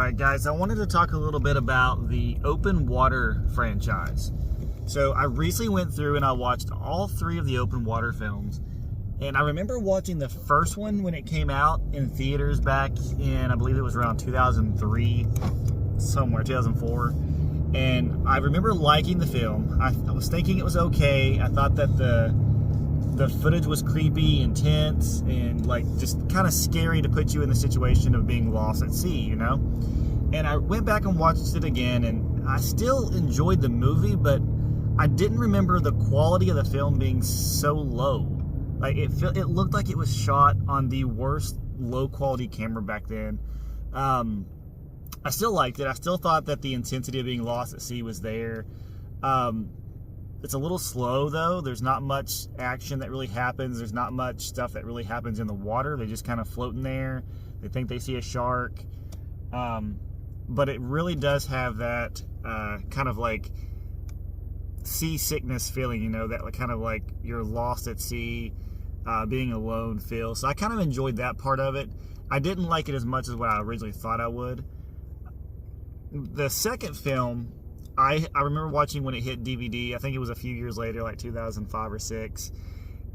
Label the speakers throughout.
Speaker 1: Alright guys, I wanted to talk a little bit about the Open Water franchise. So I recently went through and I watched all 3 of the Open Water films. And I remember watching the first one when it came out in theaters back in, I believe it was around 2003, somewhere, 2004. And I remember liking the film. I was thinking it was okay. I thought that the footage was creepy, intense, and like just kind of scary to put you in the situation of being lost at sea, you know? And I went back and watched it again, and I still enjoyed the movie, but I didn't remember the quality of the film being so low. Like it looked like it was shot on the worst low quality camera back then. I still liked it. I still thought that the intensity of being lost at sea was there. It's a little slow though. There's not much action that really happens. There's not much stuff that really happens in the water. They just kind of float in there. They think they see a shark. But it really does have that kind of like seasickness feeling, you know, that kind of like you're lost at sea, being alone feel. So I kind of enjoyed that part of it. I didn't like it as much as what I originally thought I would. The second film, I remember watching when it hit DVD. I think it was a few years later, like 2005 or 6,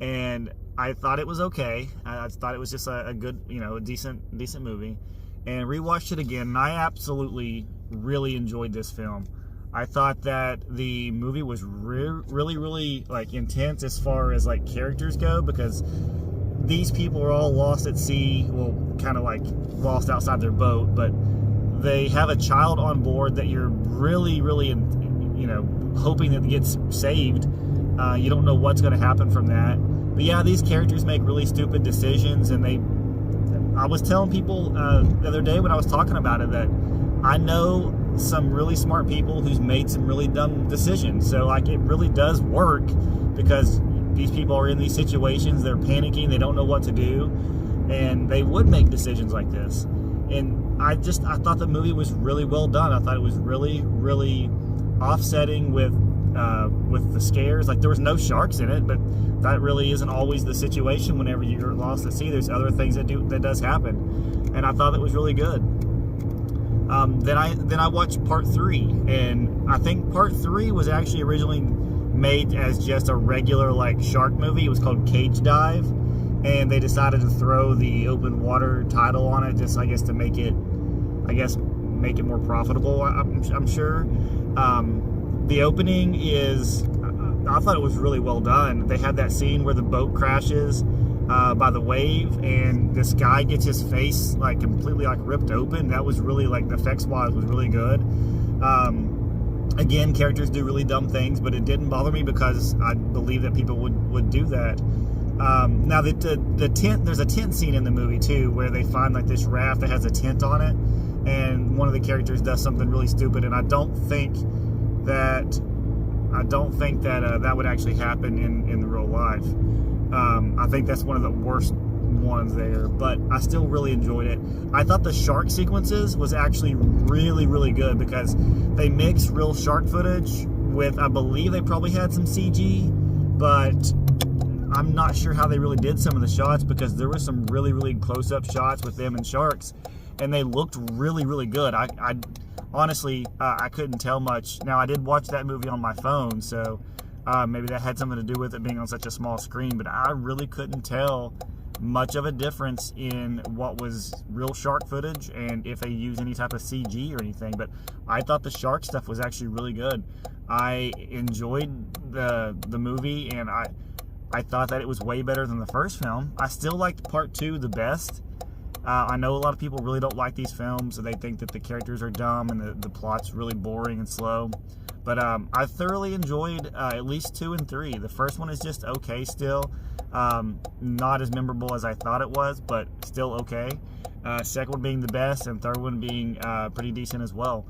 Speaker 1: and I thought it was okay. I thought it was just a good, you know, a decent movie, and rewatched it again, and I absolutely really enjoyed this film. I thought that the movie was really like intense as far as like characters go, because these people are all lost at sea, well, kind of like lost outside their boat, but they have a child on board that you're really, you know, hoping that gets saved. You don't know what's going to happen from that. But yeah, these characters make really stupid decisions, and I was telling people the other day when I was talking about it that I know some really smart people who's made some really dumb decisions. So like it really does work, because these people are in these situations, they're panicking, they don't know what to do, and they would make decisions like this. And I thought the movie was really well done. I thought it was really offsetting with the scares. Like there was no sharks in it, but that really isn't always the situation whenever you're lost at sea. There's other things that does happen, and I thought it was really good. Then I watched part 3, and I think part 3 was actually originally made as just a regular like shark movie. It was called Cage Dive, and they decided to throw the Open Water title on it, just I guess to make it more profitable. I'm sure. The opening is, I thought it was really well done. They had that scene where the boat crashes by the wave, and this guy gets his face like completely like ripped open. That was really, like, the effects wise was really good. Again, characters do really dumb things, but it didn't bother me because I believe that people would do that. Now the tent, there's a tent scene in the movie too, where they find like this raft that has a tent on it, and one of the characters does something really stupid, and I don't think that that would actually happen in the real life. I think that's one of the worst ones there, but I still really enjoyed it. I thought the shark sequences was actually really good, because they mixed real shark footage with, I believe they probably had some CG, but I'm not sure how they really did some of the shots, because there were some really close-up shots with them and sharks, and they looked really good. I honestly, I couldn't tell much. Now, I did watch that movie on my phone, so maybe that had something to do with it being on such a small screen, but I really couldn't tell much of a difference in what was real shark footage and if they use any type of CG or anything. But I thought the shark stuff was actually really good. I enjoyed the movie, and I thought that it was way better than the first film. I still liked part 2 the best. I know a lot of people really don't like these films, so they think that the characters are dumb and the plot's really boring and slow. But I thoroughly enjoyed at least 2 and 3. The first one is just okay still. Not as memorable as I thought it was, but still okay. Second one being the best, and third one being pretty decent as well.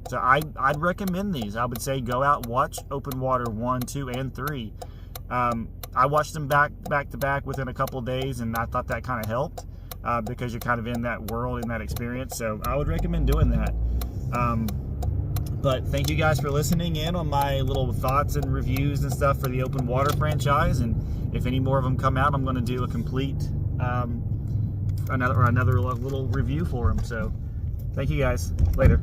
Speaker 1: So I'd recommend these. I would say go out, watch Open Water 1, 2, and 3. I watched them back to back within a couple of days, and I thought that kind of helped. Because you're kind of in that world, in that experience. So I would recommend doing that. But thank you guys for listening in on my little thoughts and reviews and stuff for the Open Water franchise. And if any more of them come out, I'm going to do a complete another little review for them. So Thank you guys. Later.